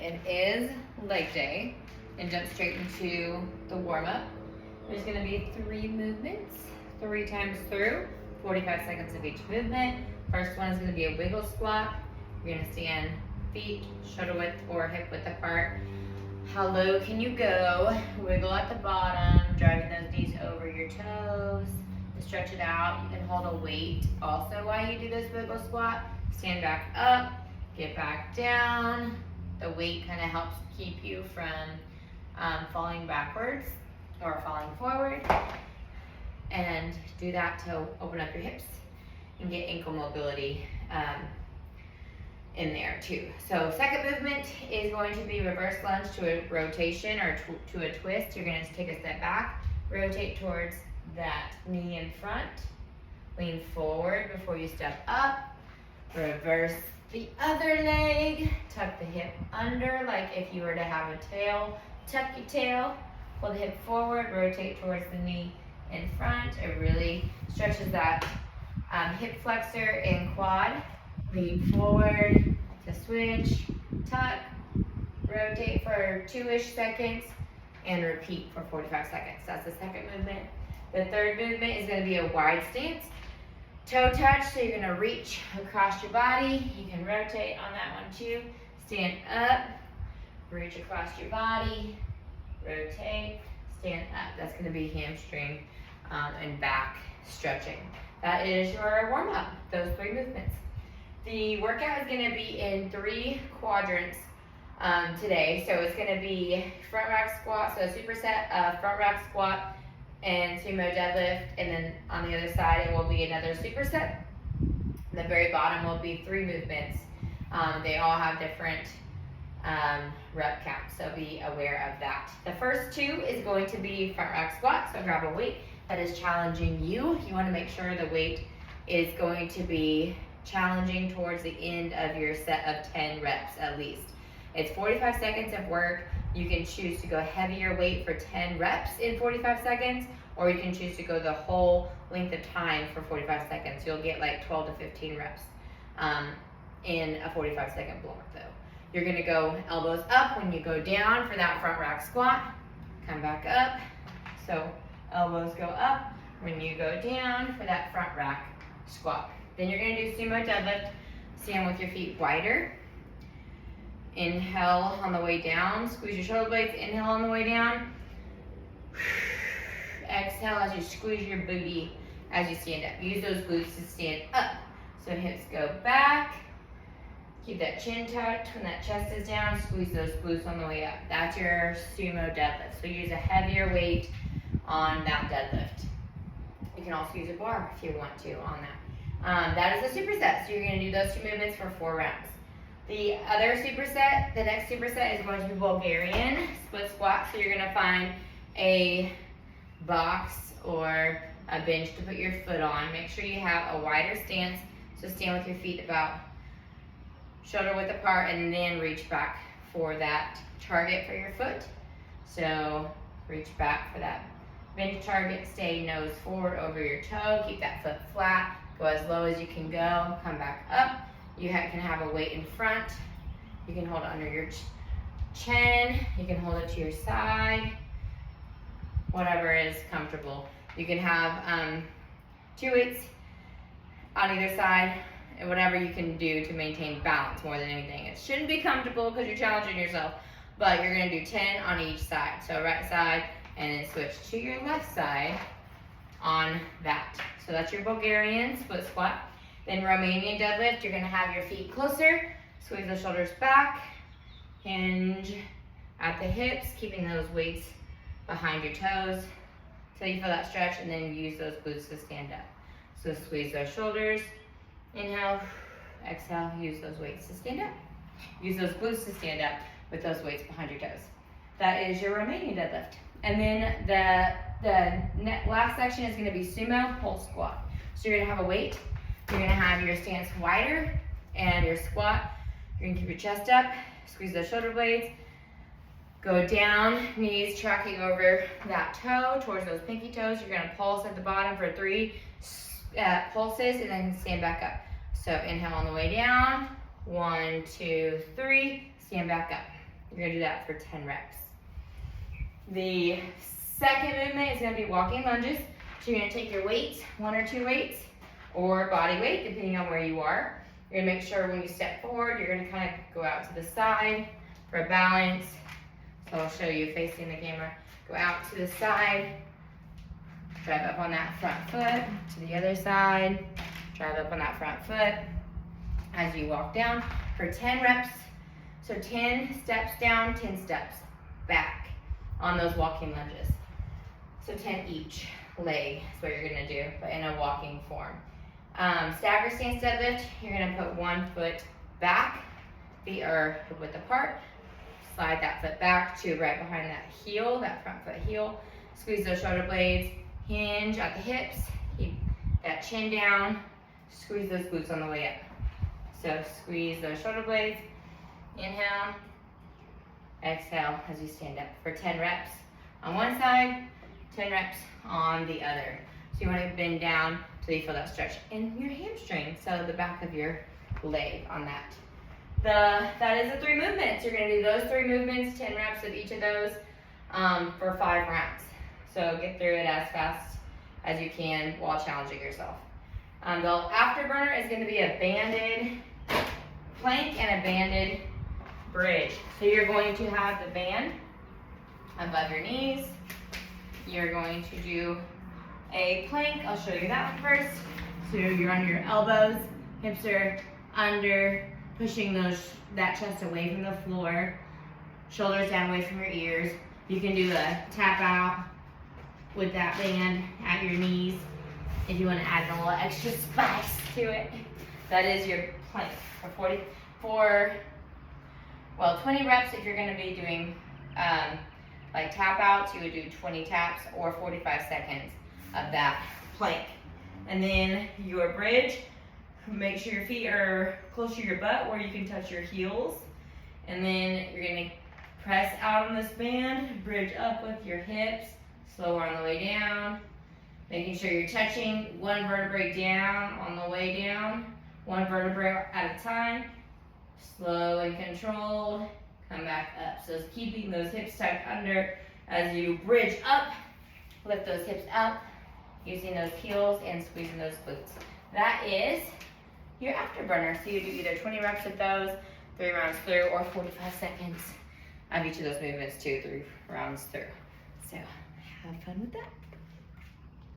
it is leg day, and jump straight into the warm-up. There's gonna be 3 movements, 3 times through, 45 seconds of each movement. First one is gonna be a wiggle squat. You're gonna stand feet shoulder width or hip width apart. How low can you go? Wiggle at the bottom, driving those knees over your toes. To stretch it out, you can hold a weight also while you do this wiggle squat. Stand back up, get back down. The weight kind of helps keep you from falling backwards or falling forward. And do that to open up your hips and get ankle mobility in there too. So second movement is going to be reverse lunge to a rotation or to a twist. You're going to take a step back, rotate towards that knee in front, lean forward before you step up, reverse the other leg, tuck the hip under like if you were to have a tail, tuck your tail, pull the hip forward, rotate towards the knee in front. It really stretches that hip flexor and quad. Lean forward to switch, tuck, rotate for 2-ish seconds, and repeat for 45 seconds. That's the second movement. The third movement is going to be a wide stance. Toe touch, so you're going to reach across your body. You can rotate on that one too. Stand up, reach across your body, rotate, stand up. That's going to be hamstring and back stretching. That is your warm-up, those 3 movements. The workout is going to be in 3 quadrants today. So it's going to be front rack squat, so a superset of front rack squat and sumo deadlift, and then on the other side it will be another superset. The very bottom will be 3 movements. They all have different rep counts, so be aware of that. The first 2 is going to be front rack squat, so grab a weight that is challenging you. You want to make sure the weight is going to be challenging towards the end of your set of 10 reps at least. It's 45 seconds of work. You can choose to go heavier weight for 10 reps in 45 seconds, or you can choose to go the whole length of time for 45 seconds. You'll get like 12 to 15 reps in a 45-second block though. You're gonna go elbows up when you go down for that front rack squat. Come back up. So elbows go up when you go down for that front rack squat. Then you're gonna do sumo deadlift. Stand with your feet wider. Inhale on the way down. Squeeze your shoulder blades. Inhale on the way down. Exhale as you squeeze your booty as you stand up. Use those glutes to stand up. So hips go back. Keep that chin tucked when that chest is down. Squeeze those glutes on the way up. That's your sumo deadlift. So use a heavier weight on that deadlift. You can also use a bar if you want to on that. That is a superset, so you're going to do those 2 movements for 4 rounds. The other superset, the next superset is going to be Bulgarian split squat. So you're going to find a box or a bench to put your foot on. Make sure you have a wider stance, so stand with your feet about shoulder width apart and then reach back for that target for your foot. So reach back for that bench target, stay nose forward over your toe, keep that foot flat. Go as low as you can go, come back up. You can have a weight in front. You can hold it under your chin. You can hold it to your side, whatever is comfortable. You can have 2 weights on either side, and whatever you can do to maintain balance more than anything. It shouldn't be comfortable because you're challenging yourself, but you're gonna do 10 on each side. So right side, and then switch to your left side on that. So that's your Bulgarian split squat. Then Romanian deadlift, you're gonna have your feet closer, squeeze the shoulders back, hinge at the hips, keeping those weights behind your toes till you feel that stretch, and then use those glutes to stand up. So squeeze those shoulders, inhale, exhale, use those weights to stand up. Use those glutes to stand up with those weights behind your toes. That is your Romanian deadlift. And then the last section is gonna be sumo pull squat. So you're gonna have a weight, you're gonna have your stance wider, and your squat, you're gonna keep your chest up, squeeze those shoulder blades, go down, knees tracking over that toe towards those pinky toes. You're gonna pulse at the bottom for 3 pulses, and then stand back up. So inhale on the way down, 1, 2, 3, stand back up. You're gonna do that for 10 reps. The second movement is gonna be walking lunges. So you're gonna take your weights, 1 or 2 weights, or body weight, depending on where you are. You're gonna make sure when you step forward, you're gonna kind of go out to the side for a balance. So I'll show you facing the camera. Go out to the side, drive up on that front foot, to the other side, drive up on that front foot as you walk down for 10 reps. So 10 steps down, 10 steps back on those walking lunges. So 10 each leg is what you're gonna do, but in a walking form. Stagger stance deadlift, you're gonna put one foot back, feet are hip width apart, slide that foot back to right behind that heel, that front foot heel, squeeze those shoulder blades, hinge at the hips, keep that chin down, squeeze those glutes on the way up. So squeeze those shoulder blades, inhale, exhale as you stand up for 10 reps on one side, 10 reps on the other. So you want to bend down till you feel that stretch in your hamstring, so the back of your leg on that. That is the 3 movements. You're going to do those 3 movements, 10 reps of each of those for 5 rounds. So get through it as fast as you can while challenging yourself. The afterburner is going to be a banded plank and a banded bridge. So you're going to have the band above your knees. You're going to do a plank. I'll show you that one first. So you're on your elbows, hips are under, pushing that chest away from the floor, shoulders down away from your ears. You can do a tap out with that band at your knees if you want to add a little extra spice to it. That is your plank for 20 reps. If you're going to be doing like tap outs, you would do 20 taps or 45 seconds of that plank. And then your bridge, make sure your feet are close to your butt where you can touch your heels. And then you're going to press out on this band, bridge up with your hips, slower on the way down, making sure you're touching one vertebrae down on the way down, one vertebrae at a time, slow and controlled, come back up. So it's keeping those hips tucked under as you bridge up, lift those hips up, using those heels and squeezing those glutes. That is your afterburner. So you do either 20 reps of those, 3 rounds through, or 45 seconds of each of those movements, 2, 3 rounds through. So have fun with that.